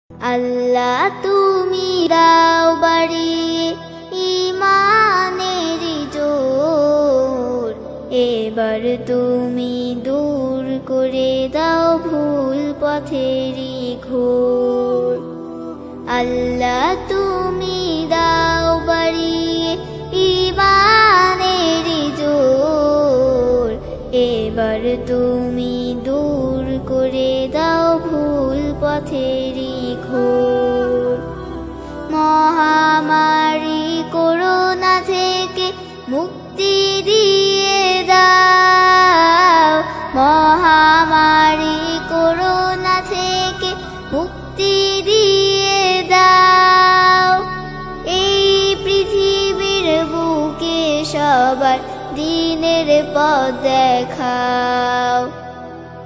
আল্লাহ তুমি দাও বাড়িয়ে ঈমানের জোর, এবার তুমি দূর করে দাও ভুল পথেরই ঘোর। আল্লাহ তুমি দাও বাড়িয়ে ঈমানের জোর, এবার তুমি দূর করে দাও ভুল পথেরই ঘোর। মহামারী করোনা থেকে মুক্তি দিয়ে দাও, মহামারী করোনা থেকে মুক্তি দিয়ে দাও। এই পৃথিবীর বুকে সবার দিনের পথ দেখাও,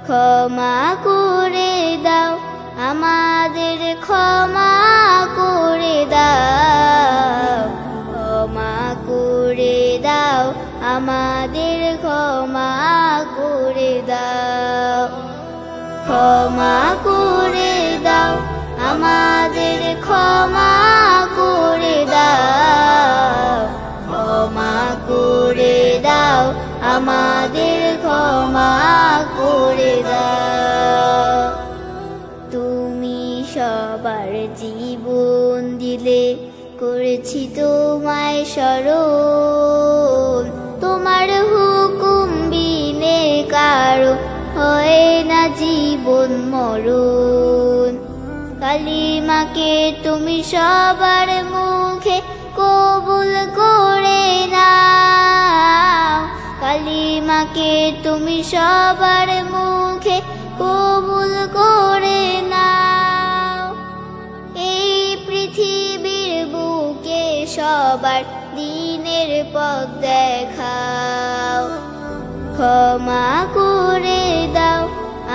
ক্ষমা করে দাও আমাদের, ক্ষমা করে দাও, ক্ষমা করে দাও আমাদের, ক্ষমা করে দাও, ক্ষমা করে দাও আমাদের, ক্ষমা করে দাও, ক্ষমা করে দাও আমাদের, ক্ষমা করে দাও। তুমি সবার জীবন দিলে, করেছি তোমায় স্মরণ, তোমার হুকুম বিনে কারো হয় না জীবন মরণ। কালিমাকে তুমি সবার মুখে কবুল করে নাও, কালিমাকে তুমি সবার মুখে কবুল করে নাও। এই পৃথিবীর বুকে সবার দিনের পথ দেখাও, ক্ষমা করে দাও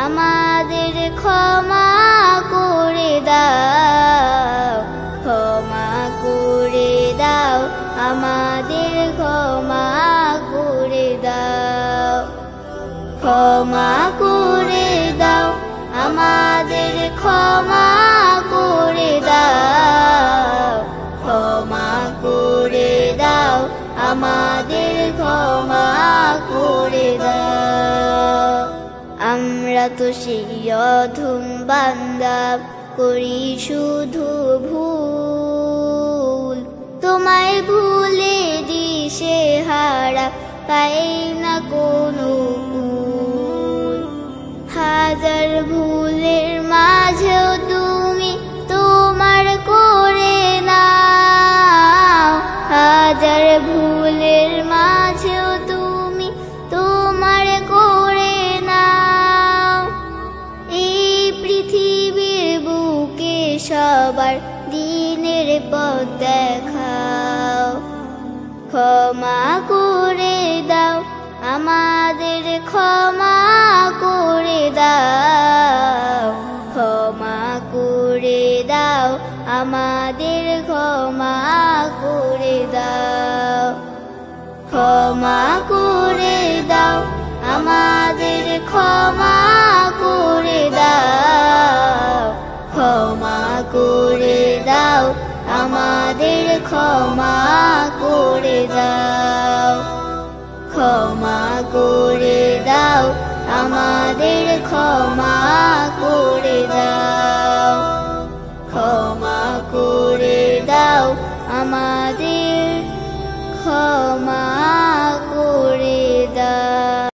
আমাদের, ক্ষমা করে দাও, ক্ষমা করে দাও আমাদের, ক্ষমা করে দাও, ক্ষমা করে দাও আমাদের, ক্ষমা করে দাও, ক্ষমা করে দাও আমাদের, ক্ষমা করে দাও। আমরা তো সেই অধম বান্দা, করি শুধু ভুল, তোমায় ভুলে দিশে হারা, পাই না কোনো কুল। হাজার ভুলের মাঝেও তুমি তোমার করে নাও, হাজার ভুলের মাঝেও তুমি তোমার করে নাও। এই পৃথিবীর বুকে সবার দিনের পথ দেখাও, ক্ষমা করে দাও আমাদের, ক্ষমা করে দাও, ক্ষমা করে দাও আমাদের, ক্ষমা করে দাও, ক্ষমা করে দাও আমাদের, ক্ষমা করে দাও, ক্ষমা করে দাও আমাদের, ক্ষমা করে দাও, ক্ষমা করে দাও আমাদের, ক্ষমা করে দাও, ক্ষমা করে দাও আমাদের, ক্ষমা